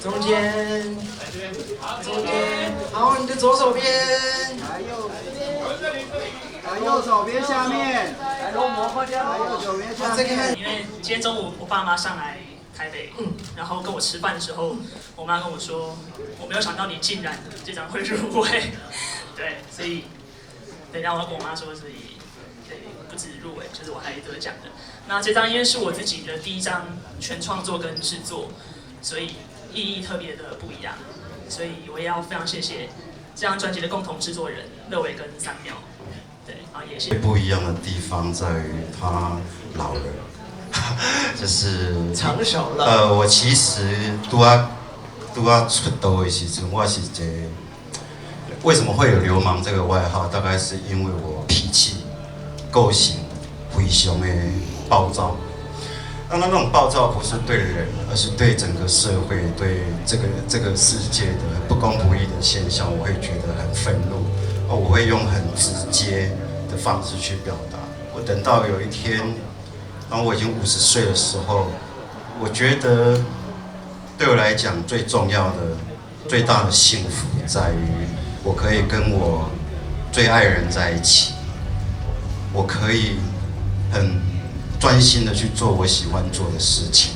中间，中间，好，你的左手边，来右手边下面，来右手边下面。因为今天中午我爸妈上来台北，然后跟我吃饭的时候，我妈跟我说，我没有想到你竟然这张会入围，对，所以，对，然后我要跟我妈说，所以，对，不止入围，就是我还得奖的。那这张因为是我自己的第一张全创作跟制作，所以意义特别的不一样，所以我也要非常谢谢这张专辑的共同制作人乐伟跟三苗，对，然后也谢谢。不一样的地方在于他老了。就是长手了。我其实拄啊出道的时阵，我是一个为什么会有流氓这个外号？大概是因为我脾气、个性非常的暴躁。那种暴躁不是对人，而是对整个社会、对这个世界的不公不义的现象，我会觉得很愤怒。我会用很直接的方式去表达。我等到有一天。当我已经50岁的时候，我觉得对我来讲最重要的、最大的幸福在于，我可以跟我最爱人在一起，我可以很专心的去做我喜欢做的事情。